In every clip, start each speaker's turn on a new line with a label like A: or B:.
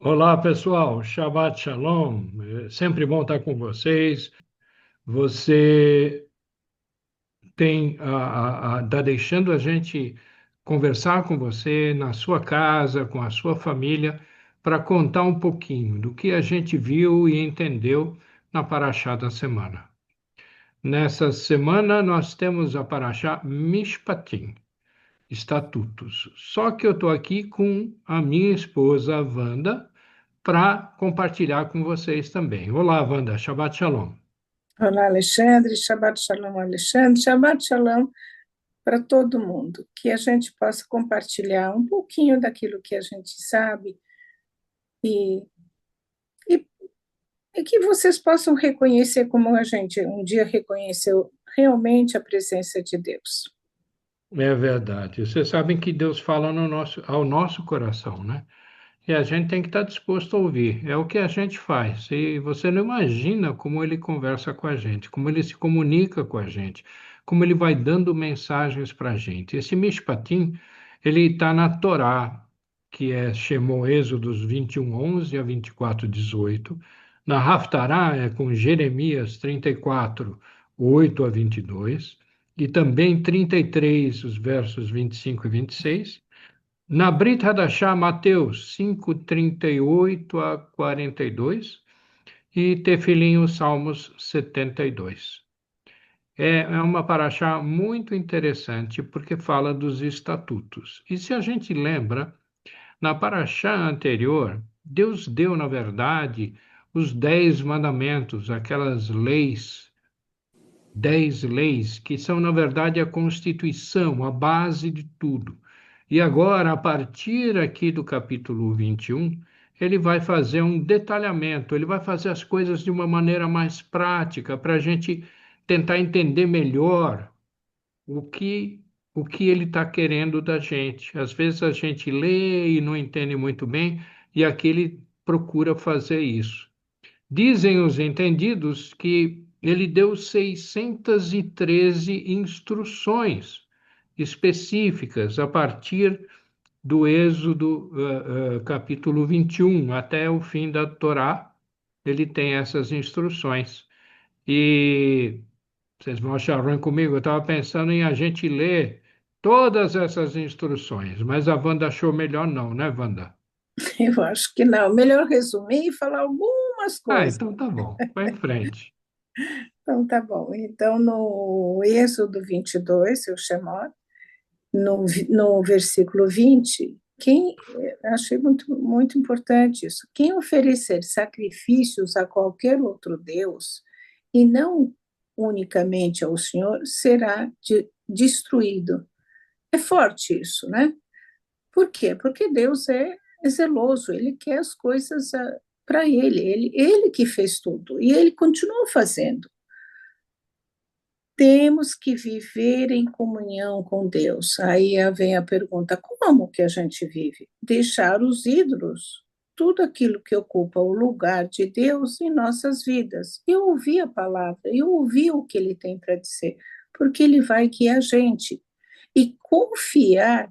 A: Olá, pessoal. Shabbat Shalom. É sempre bom estar com vocês. Você tá deixando a gente conversar com você na sua casa, com a sua família, para contar um pouquinho do que a gente viu e entendeu na Paraxá da semana. Nessa semana nós temos a Paraxá Mishpatim, Estatutos. Só que eu estou aqui com a minha esposa, Wanda, para compartilhar com vocês também. Olá, Wanda, Shabbat Shalom.
B: Olá, Alexandre. Shabbat Shalom, Alexandre. Shabbat Shalom para todo mundo. Que a gente possa compartilhar um pouquinho daquilo que a gente sabe e, e, e que vocês possam reconhecer como a gente um dia reconheceu realmente a presença de Deus.
A: É verdade. Vocês sabem que Deus fala ao nosso coração, né? E a gente tem que estar disposto a ouvir. É o que a gente faz. E você não imagina como ele conversa com a gente, como ele se comunica com a gente, como ele vai dando mensagens para a gente. Esse Mishpatim, ele está na Torá, que é Shemot Êxodos 21:11 a 24:18. Na Haftará é com Jeremias 34:8 a 22. E também 33, os versos 25 e 26. Na Brit Hadashah, Mateus 5:38 a 42 e Tefilim, os Salmos 72. É uma paraxá muito interessante porque fala dos estatutos. E se a gente lembra, na paraxá anterior, Deus deu, na verdade, os 10 mandamentos, aquelas leis, 10 leis, que são, na verdade, a Constituição, a base de tudo. E agora, a partir aqui do capítulo 21, ele vai fazer um detalhamento, ele vai fazer as coisas de uma maneira mais prática, para a gente tentar entender melhor o que, o que ele está querendo da gente. Às vezes a gente lê e não entende muito bem, e aqui ele procura fazer isso. Dizem os entendidos que ele deu 613 instruções específicas a partir do Êxodo, capítulo 21, até o fim da Torá, ele tem essas instruções. E vocês vão achar ruim comigo, eu estava pensando em a gente ler todas essas instruções, mas a Wanda achou melhor não, né, Wanda?
B: Eu acho que não. Melhor resumir e falar algumas
A: Ah,
B: coisas.
A: então tá bom, vai em frente.
B: Então, tá bom. Então, no Êxodo 22, o Shemot, no versículo 20, achei muito importante isso. Quem oferecer sacrifícios a qualquer outro Deus, e não unicamente ao Senhor, será destruído. É forte isso, né? Por quê? Porque Deus é zeloso, ele quer as coisas para ele que fez tudo, e ele continua fazendo. Temos que viver em comunhão com Deus. Aí vem a pergunta: como que a gente vive? Deixar os ídolos, tudo aquilo que ocupa o lugar de Deus em nossas vidas. Eu ouvi a palavra, eu ouvi o que ele tem para dizer, porque ele vai guiar a gente. E confiar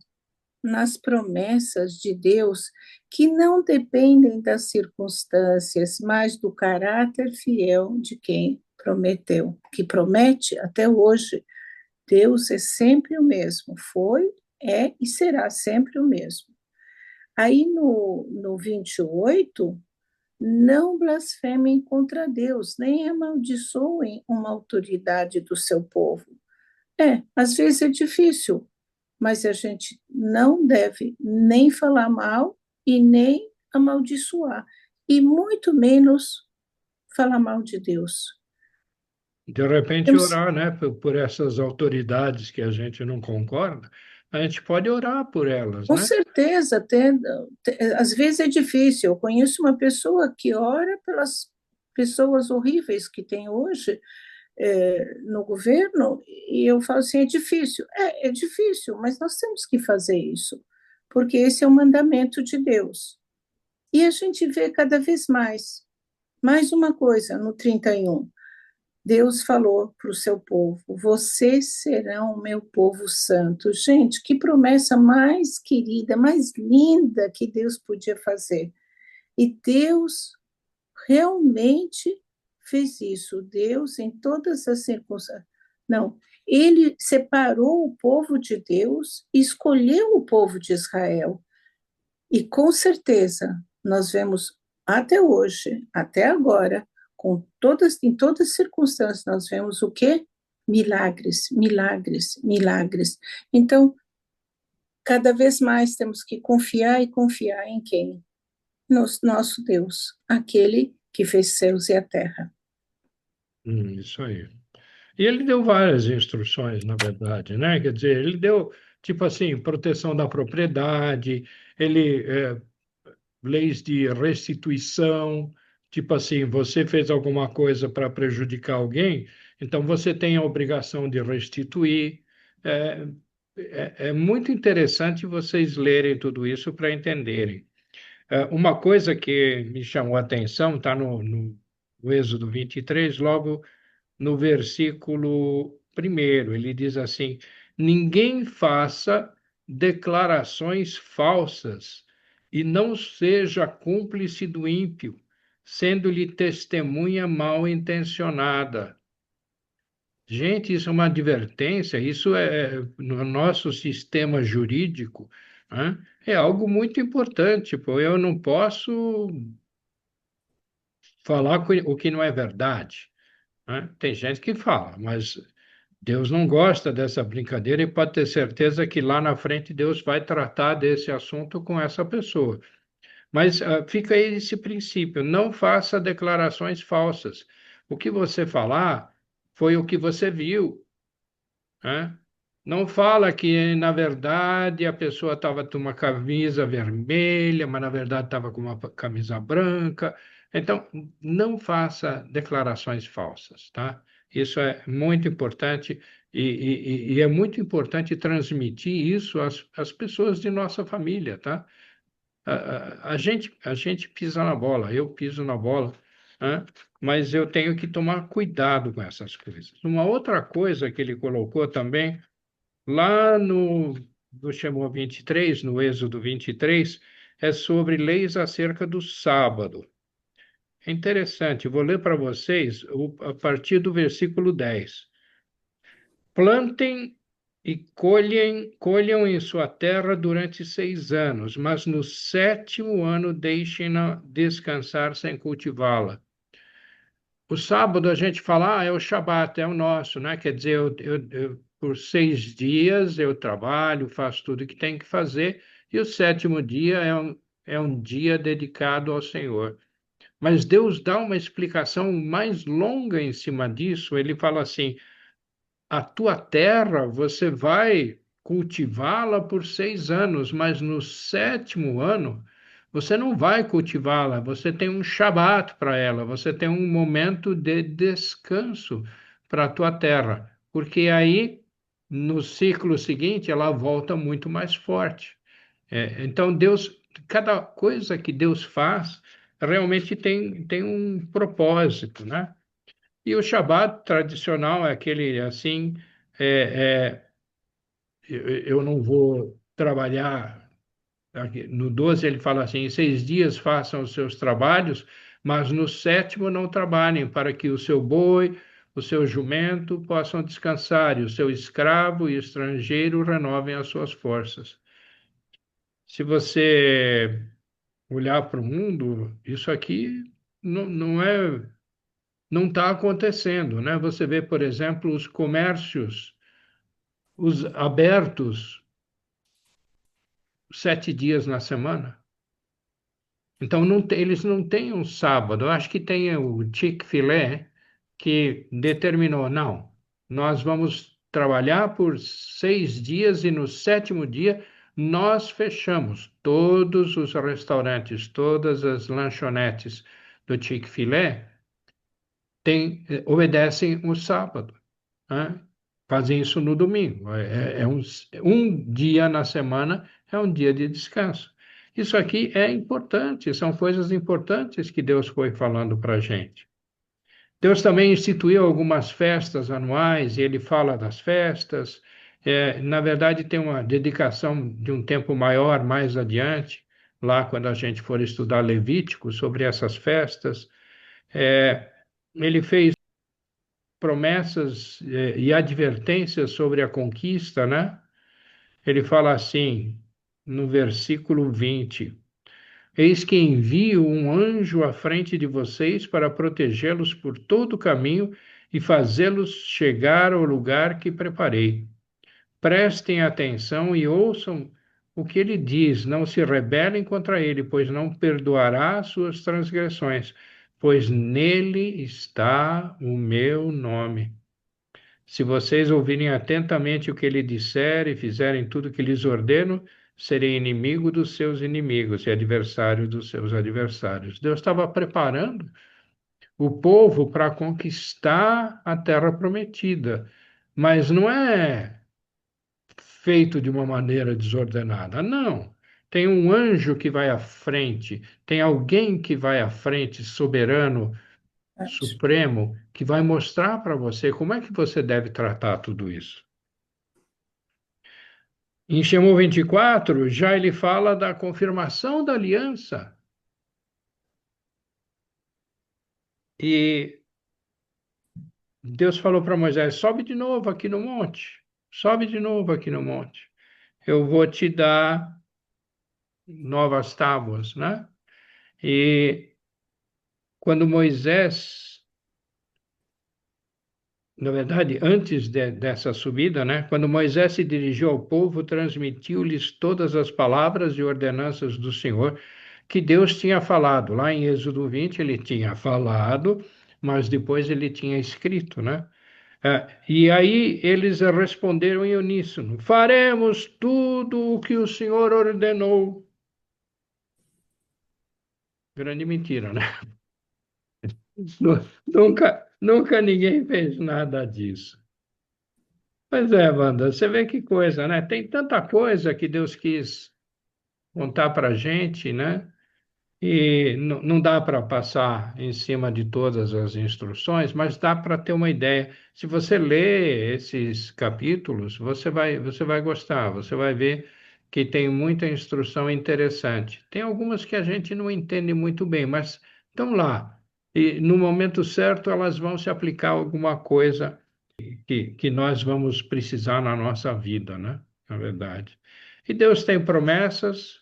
B: nas promessas de Deus que não dependem das circunstâncias, mas do caráter fiel de quem prometeu, que promete até hoje. Deus é sempre o mesmo, foi, é e será sempre o mesmo. Aí no 28, não blasfemem contra Deus, nem amaldiçoem uma autoridade do seu povo. Às vezes é difícil, mas a gente não deve nem falar mal e nem amaldiçoar, e muito menos falar mal de Deus.
A: De repente
B: Temos,
A: orar, né, por essas autoridades que a gente não concorda, a gente pode orar por elas,
B: com
A: né?
B: certeza, às vezes é difícil. Eu conheço uma pessoa que ora pelas pessoas horríveis que tem hoje no governo, e eu falo assim, é difícil. É difícil, mas nós temos que fazer isso, porque esse é o mandamento de Deus. E a gente vê cada vez mais. Mais uma coisa, no 31, Deus falou para o seu povo: vocês serão o meu povo santo. Gente, que promessa mais querida, mais linda que Deus podia fazer. E Deus realmente fez isso. Deus, em todas as circunstâncias. Não, ele separou o povo de Deus, escolheu o povo de Israel. E com certeza, nós vemos até hoje, até agora, em todas as circunstâncias, nós vemos o quê? Milagres, milagres, milagres. Então, cada vez mais temos que confiar e confiar em quem? No nosso Deus, aquele que fez céus e a terra.
A: Isso aí. E ele deu várias instruções, na verdade, né? Quer dizer, ele deu, tipo assim, proteção da propriedade, ele, leis de restituição, tipo assim, você fez alguma coisa para prejudicar alguém, então você tem a obrigação de restituir. É, é muito interessante vocês lerem tudo isso para entenderem. Uma coisa que me chamou a atenção está no Êxodo 23, logo no versículo primeiro, ele diz assim: ninguém faça declarações falsas e não seja cúmplice do ímpio, sendo-lhe testemunha mal intencionada. Gente, isso é uma advertência, isso no nosso sistema jurídico, né, é algo muito importante, pô. Eu não posso falar o que não é verdade, né? Tem gente que fala, mas Deus não gosta dessa brincadeira e pode ter certeza que lá na frente Deus vai tratar desse assunto com essa pessoa. Mas fica aí esse princípio: não faça declarações falsas. O que você falar foi o que você viu, né? Não fala que, na verdade, a pessoa estava com uma camisa vermelha, mas, na verdade, estava com uma camisa branca. Então, não faça declarações falsas, tá? Isso é muito importante e é muito importante transmitir isso às pessoas de nossa família, tá? A gente pisa na bola, eu piso na bola, né? Mas eu tenho que tomar cuidado com essas coisas. Uma outra coisa que ele colocou também lá no Shemot 23, no Êxodo 23, é sobre leis acerca do sábado. É interessante, vou ler para vocês a partir do versículo 10. Plantem e colham em sua terra durante 6 anos, mas no sétimo ano deixem-na descansar sem cultivá-la. O sábado a gente fala, é o Shabat, é o nosso, né? Quer dizer, por 6 dias eu trabalho, faço tudo que tem que fazer, e o sétimo dia é um dia dedicado ao Senhor. Mas Deus dá uma explicação mais longa em cima disso. Ele fala assim: a tua terra você vai cultivá-la por 6 anos, mas no sétimo ano você não vai cultivá-la, você tem um shabat para ela, você tem um momento de descanso para a tua terra, porque aí no ciclo seguinte ela volta muito mais forte. Então Deus, cada coisa que Deus faz realmente tem um propósito, né? E o Shabat tradicional é aquele assim, é, eu não vou trabalhar. No 12 ele fala assim: em 6 dias façam os seus trabalhos, mas no sétimo não trabalhem, para que o seu boi, o seu jumento possam descansar, e o seu escravo e estrangeiro renovem as suas forças. Se você olhar para o mundo, isso aqui não está acontecendo, né? Você vê, por exemplo, os comércios, os abertos 7 dias na semana. Então, eles não têm um sábado. Eu acho que tem o Chick-fil-A que determinou, não, nós vamos trabalhar por 6 dias e no sétimo dia nós fechamos todos os restaurantes, todas as lanchonetes do Chick-fil-A obedecem o sábado, né? Fazem isso no domingo. Um dia na semana é um dia de descanso. Isso aqui é importante, são coisas importantes que Deus foi falando para a gente. Deus também instituiu algumas festas anuais, e ele fala das festas. Na verdade, tem uma dedicação de um tempo maior mais adiante. lá quando a gente for estudar Levítico sobre essas festas. É, ele fez promessas e advertências sobre a conquista, né? Ele fala assim, no versículo 20: Eis que envio um anjo à frente de vocês para protegê-los por todo o caminho e fazê-los chegar ao lugar que preparei. Prestem atenção e ouçam o que ele diz, não se rebelem contra ele, pois não perdoará as suas transgressões, pois nele está o meu nome. Se vocês ouvirem atentamente o que ele disser e fizerem tudo o que lhes ordeno, serei inimigo dos seus inimigos e adversário dos seus adversários. Deus estava preparando o povo para conquistar a terra prometida, mas não é feito de uma maneira desordenada. Não. Tem um anjo que vai à frente, tem alguém que vai à frente, soberano, supremo, que vai mostrar para você como é que você deve tratar tudo isso. Em Shemot 24, já ele fala da confirmação da aliança. E Deus falou para Moisés: sobe de novo aqui no monte, sobe de novo aqui no monte. Eu vou te dar novas tábuas, né? E quando Moisés, na verdade, antes dessa subida, né? Quando Moisés se dirigiu ao povo, transmitiu-lhes todas as palavras e ordenanças do Senhor que Deus tinha falado. Lá em Êxodo 20, ele tinha falado, mas depois ele tinha escrito, né? E aí eles responderam em uníssono: faremos tudo o que o Senhor ordenou. Grande mentira, né? Nunca ninguém fez nada disso. Pois é, Wanda, você vê que coisa, né? Tem tanta coisa que Deus quis contar para a gente, né? E não dá para passar em cima de todas as instruções, mas dá para ter uma ideia. Se você ler esses capítulos, você vai gostar, você vai ver que tem muita instrução interessante. Tem algumas que a gente não entende muito bem, mas estão lá. E no momento certo elas vão se aplicar a alguma coisa que nós vamos precisar na nossa vida, né? Na verdade. E Deus tem promessas,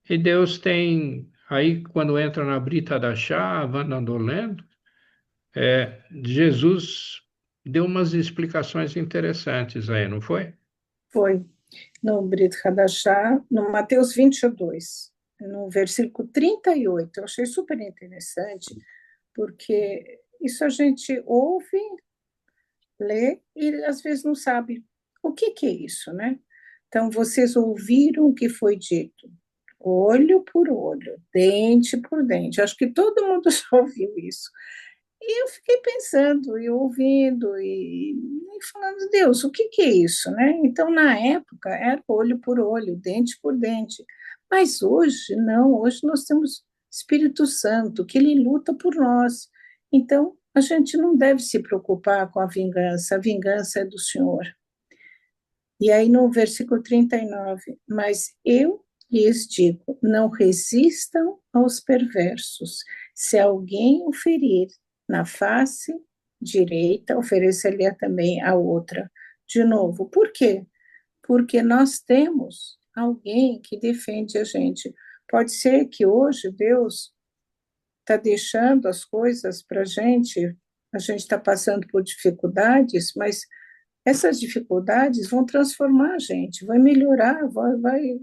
A: e Deus tem, aí quando entra na Brita da Chá, a Wanda andou lendo, Jesus deu umas explicações interessantes aí, não foi?
B: Foi no Brit Hadashah, no Mateus 22, no versículo 38. Eu achei super interessante, porque isso a gente ouve, lê e às vezes não sabe o que é isso, né? Então, vocês ouviram o que foi dito, olho por olho, dente por dente. Acho que todo mundo já ouviu isso. E eu fiquei pensando e ouvindo e falando, Deus, o que é isso, né? Então, na época, era olho por olho, dente por dente. Mas hoje, não, hoje nós temos Espírito Santo, que ele luta por nós. Então, a gente não deve se preocupar com a vingança é do Senhor. E aí, no versículo 39, mas eu lhes digo, não resistam aos perversos. Se alguém o ferir na face direita, ofereça-lhe também a outra. De novo, por quê? Porque nós temos alguém que defende a gente. Pode ser que hoje Deus está deixando as coisas para a gente está passando por dificuldades, mas essas dificuldades vão transformar a gente, vai melhorar, vai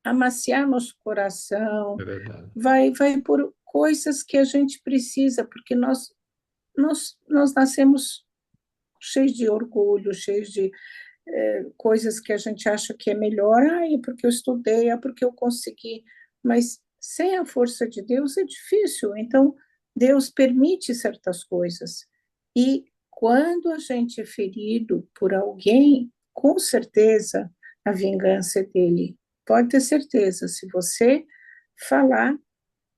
B: amaciar nosso coração,
A: É verdade.
B: vai por coisas que a gente precisa, porque nós nascemos cheios de orgulho, cheios de coisas que a gente acha que é melhor, é porque eu estudei, é porque eu consegui, mas sem a força de Deus é difícil, então Deus permite certas coisas, e quando a gente é ferido por alguém, com certeza a vingança é dele, pode ter certeza, se você falar,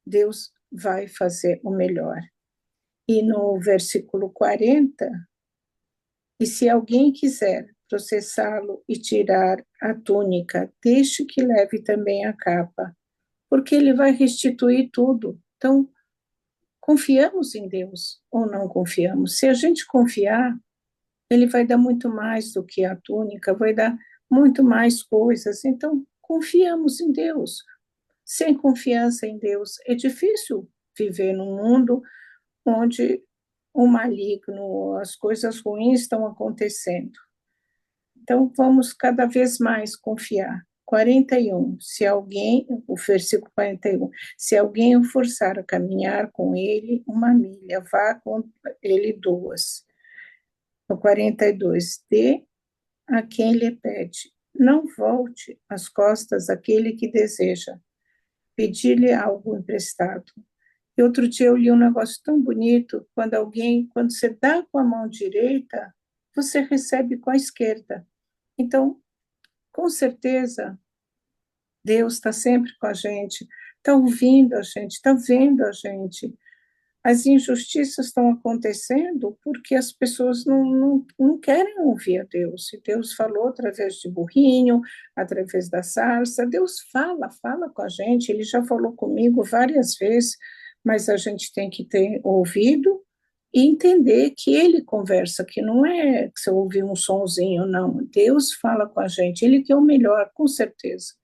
B: Deus vai fazer o melhor. E no versículo 40, e se alguém quiser processá-lo e tirar a túnica, deixe que leve também a capa, porque ele vai restituir tudo. Então, confiamos em Deus ou não confiamos? Se a gente confiar, ele vai dar muito mais do que a túnica, vai dar muito mais coisas. Então, confiamos em Deus. Sem confiança em Deus, é difícil viver num mundo onde o maligno, as coisas ruins estão acontecendo. Então, vamos cada vez mais confiar. 41, se alguém, o versículo 41, se alguém o forçar a caminhar com ele 1 milha, vá com ele 2. No 42, dê a quem lhe pede, não volte as costas àquele que deseja pedir-lhe algo emprestado. E outro dia eu li um negócio tão bonito, quando você dá com a mão direita, você recebe com a esquerda. Então, com certeza, Deus está sempre com a gente, está ouvindo a gente, está vendo a gente. As injustiças estão acontecendo porque as pessoas não querem ouvir a Deus. E Deus falou através de burrinho, através da sarça. Deus fala com a gente. Ele já falou comigo várias vezes, mas a gente tem que ter ouvido e entender que ele conversa, que não é que você ouvir um sonzinho, não. Deus fala com a gente. Ele que é o melhor, com certeza.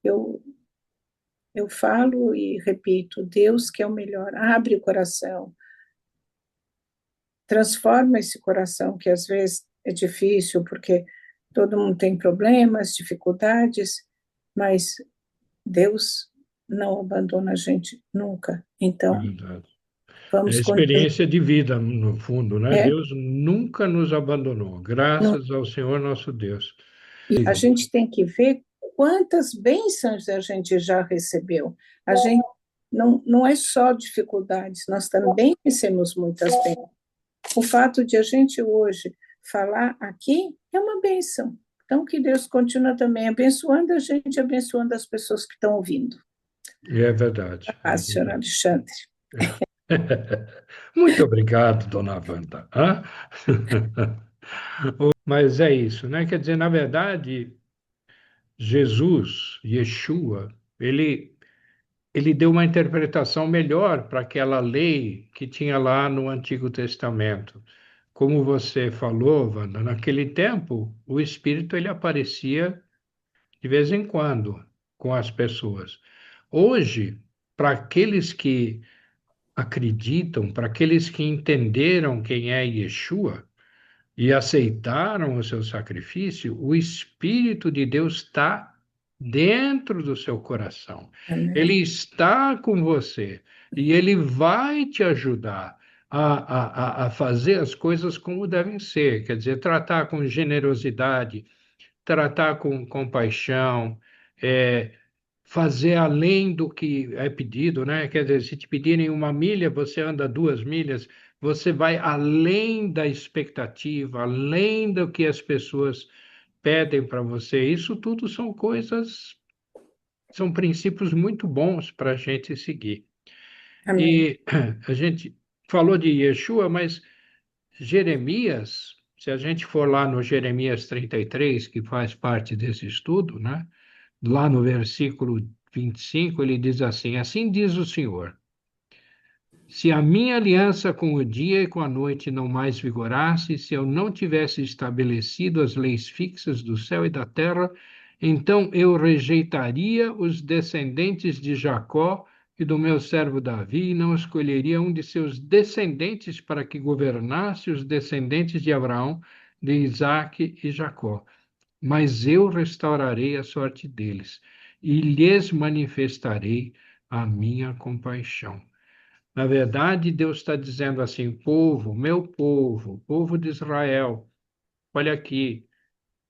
B: Eu falo e repito, Deus que é o melhor, abre o coração, transforma esse coração, que às vezes é difícil, porque todo mundo tem problemas, dificuldades, mas Deus não abandona a gente nunca.
A: É
B: Então,
A: verdade. É
B: vamos continuar.
A: experiência de vida, no fundo, né?
B: É,
A: Deus nunca nos abandonou,
B: não,
A: graças ao Senhor nosso Deus.
B: e a gente tem que ver quantas bênçãos a gente já recebeu. A gente não é só dificuldades, nós também recebemos muitas bênçãos. O fato de a gente hoje falar aqui é uma bênção. Então, que Deus continue também abençoando a gente, abençoando as pessoas que estão ouvindo.
A: É verdade, é
B: Paz, senhor
A: verdade.
B: Alexandre.
A: Muito obrigado, dona Wanda. Hã? Mas é isso, né? Quer dizer, na verdade, Jesus, Yeshua, ele deu uma interpretação melhor para aquela lei que tinha lá no Antigo Testamento. Como você falou, Wanda, naquele tempo, o Espírito ele aparecia de vez em quando com as pessoas. Hoje, para aqueles que acreditam, para aqueles que entenderam quem é Yeshua e aceitaram o seu sacrifício, o Espírito de Deus está dentro do seu coração. Ele
B: Amém.
A: está com você e ele vai te ajudar a fazer as coisas como devem ser, quer dizer, tratar com generosidade, tratar com compaixão, é, fazer além do que é pedido, né? Quer dizer, se te pedirem 1 milha, você anda 2 milhas, você vai além da expectativa, além do que as pessoas pedem para você. Isso tudo são coisas, são princípios muito bons para a gente seguir.
B: Amém.
A: E a gente falou de Yeshua, mas Jeremias, se a gente for lá no Jeremias 33, que faz parte desse estudo, né? Lá no versículo 25, ele diz assim: Assim diz o Senhor: Se a minha aliança com o dia e com a noite não mais vigorasse, se eu não tivesse estabelecido as leis fixas do céu e da terra, então eu rejeitaria os descendentes de Jacó e do meu servo Davi, e não escolheria um de seus descendentes para que governasse os descendentes de Abraão, de Isaque e Jacó. Mas eu restaurarei a sorte deles e lhes manifestarei a minha compaixão. Na verdade, Deus está dizendo assim: povo, meu povo, povo de Israel, olha aqui,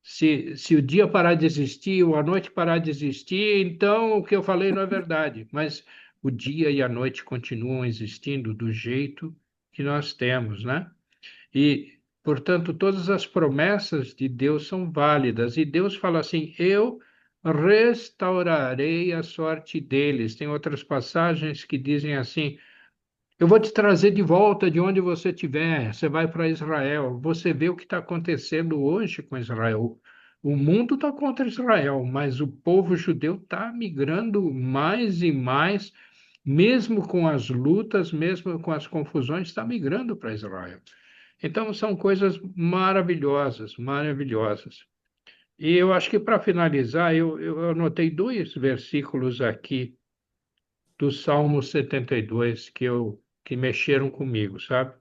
A: se o dia parar de existir ou a noite parar de existir, então o que eu falei não é verdade, mas o dia e a noite continuam existindo do jeito que nós temos, né? E, portanto, todas as promessas de Deus são válidas. E Deus fala assim: eu restaurarei a sorte deles. Tem outras passagens que dizem assim: Eu vou te trazer de volta de onde você estiver. Você vai para Israel. Você vê o que está acontecendo hoje com Israel. O mundo está contra Israel, mas o povo judeu está migrando mais e mais, mesmo com as lutas, mesmo com as confusões, está migrando para Israel. Então, são coisas maravilhosas, maravilhosas. E eu acho que para finalizar, eu anotei dois versículos aqui do Salmo 72 que mexeram comigo, sabe?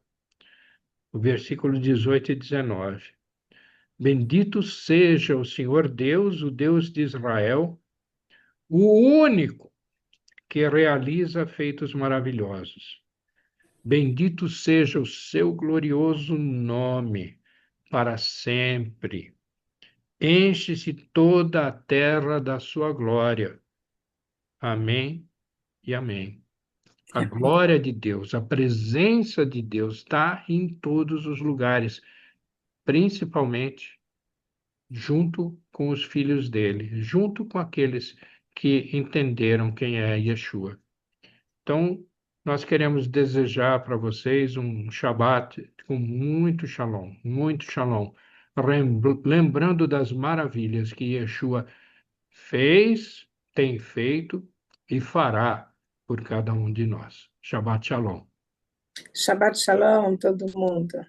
A: O versículo 18 e 19. Bendito seja o Senhor Deus, o Deus de Israel, o único que realiza feitos maravilhosos. Bendito seja o seu glorioso nome para sempre. Enche-se toda a terra da sua glória. Amém e amém. A
B: Amém.
A: glória de Deus, a presença de Deus está em todos os lugares, principalmente junto com os filhos dele, junto com aqueles que entenderam quem é Yeshua. Então, nós queremos desejar para vocês um Shabat com muito shalom, lembrando das maravilhas que Yeshua fez, tem feito e fará por cada um de nós. Shabbat shalom.
B: Shabbat Shalom, todo mundo.